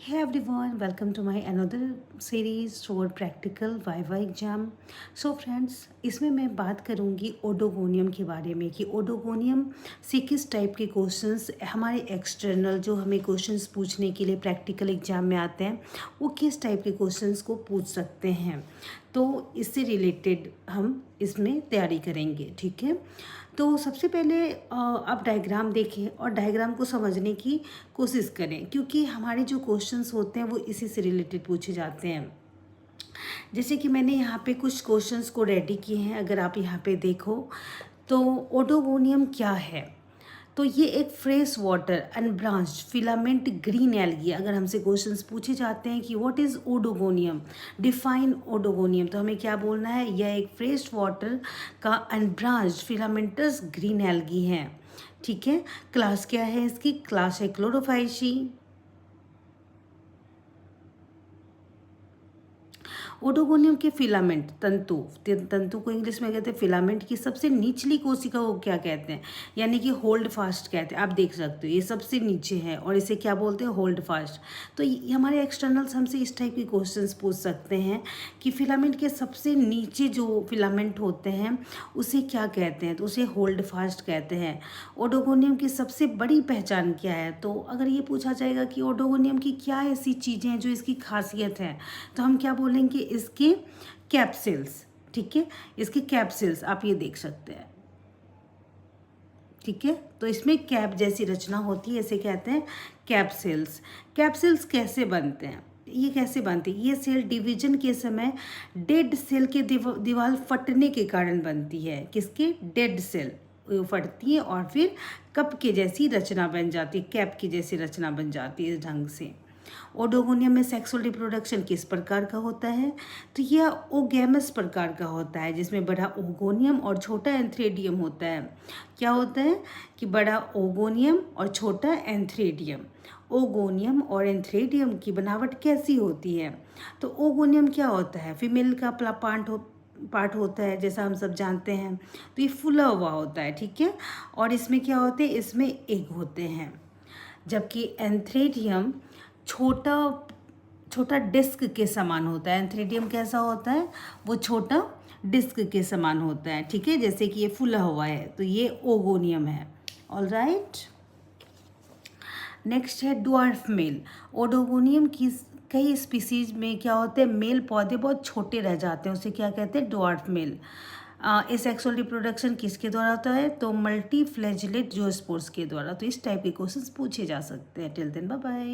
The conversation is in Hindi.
Hey everyone, welcome to my another series toward practical Viva exam. So friends, इसमें मैं बात करूंगी ओडोगोनियम के बारे में कि ओडोगोनियम से किस टाइप के क्वेश्चंस हमारे एक्सटर्नल जो हमें क्वेश्चंस पूछने के लिए प्रैक्टिकल एग्जाम में आते हैं वो किस टाइप के क्वेश्चंस को पूछ सकते हैं। तो इससे रिलेटेड हम इसमें तैयारी करेंगे, ठीक है। तो सबसे पहले आप डायग्राम देखें और डायग्राम को समझने की कोशिश करें, क्योंकि हमारे जो क्वेश्चंस होते हैं वो इसी से रिलेटेड पूछे जाते हैं। जैसे कि मैंने यहाँ पे कुछ क्वेश्चंस को रेडी किए हैं, अगर आप यहाँ पे देखो तो ओडोगोनियम क्या है। तो ये एक fresh water unbranched filament green algae. अगर हमसे क्वेश्चंस पूछे जाते हैं कि what is Oedogonium, define Oedogonium, तो हमें क्या बोलना है, यह एक फ्रेश वाटर का अनब्रांच्ड फिलामेंटस ग्रीन एल्गी है, ठीक है। क्लास क्या है इसकी, क्लास है क्लोरोफाइसी। ओडोगोनियम के फिलामेंट तंतु को इंग्लिश में कहते हैं फिलामेंट की सबसे निचली कोशिका को क्या कहते हैं, यानी कि होल्ड फास्ट कहते हैं। आप देख सकते हो ये सबसे नीचे है और इसे क्या बोलते हैं, होल्ड फास्ट। तो ये हमारे एक्सटर्नल्स हमसे इस टाइप के क्वेश्चंस पूछ सकते हैं कि फिलामेंट के सबसे नीचे जो फिलामेंट होते हैं उसे क्या कहते हैं, तो उसे होल्ड फास्ट कहते हैं। ओडोगोनियम की सबसे बड़ी पहचान क्या है, तो अगर ये पूछा जाएगा कि ओडोगोनियम की क्या ऐसी चीज़ें हैं जो इसकी खासियत है, तो हम क्या बोलेंगे, इसके कैप्सूल्स, ठीक है। इसके कैप्सूल्स आप ये देख सकते हैं, ठीक है। तो इसमें कैप जैसी रचना होती है, इसे कहते हैं कैप्सूल्स। कैप्सूल्स कैसे बनते हैं, ये कैसे बनती है, ये सेल डिवीजन के समय डेड सेल के दीवार फटने के कारण बनती है। किसके, डेड सेल फटती है और फिर कप के जैसी रचना बन जाती है, कैप की जैसी रचना बन जाती है इस ढंग से। ओडोगोनियम में सेक्सुअल रिप्रोडक्शन किस प्रकार का होता है, तो यह ओगेमस प्रकार का होता है, जिसमें बड़ा ओगोनियम और छोटा एंथ्रेडियम होता है। क्या होता है कि बड़ा ओगोनियम और छोटा एंथ्रेडियम। ओगोनियम और एंथ्रेडियम की बनावट कैसी होती है, तो ओगोनियम क्या होता है, फीमेल का पार्ट होता है, जैसा हम सब जानते हैं। तो ये फूला हुआ होता है, ठीक है। और इसमें क्या होते हैं, इसमें एग होते हैं। जबकि एंथ्रेडियम छोटा छोटा डिस्क के समान होता है। एंथ्रेडियम कैसा होता है, वो छोटा डिस्क के समान होता है, ठीक है। जैसे कि ये फूला हुआ है तो ये ओगोनियम है। ऑल राइट, नेक्स्ट है ड्वार्फ मेल। ओडोगोनियम की कई स्पीसीज में क्या होते हैं, मेल पौधे बहुत छोटे रह जाते हैं, उसे क्या कहते हैं, ड्वार्फ मेल। इस सेक्सुअल रिप्रोडक्शन किसके द्वारा होता है, तो मल्टी फ्लैजिलेट जियोस्पोर्स के द्वारा। तो इस टाइप के क्वेश्चंस पूछे जा सकते हैं। Till then bye bye.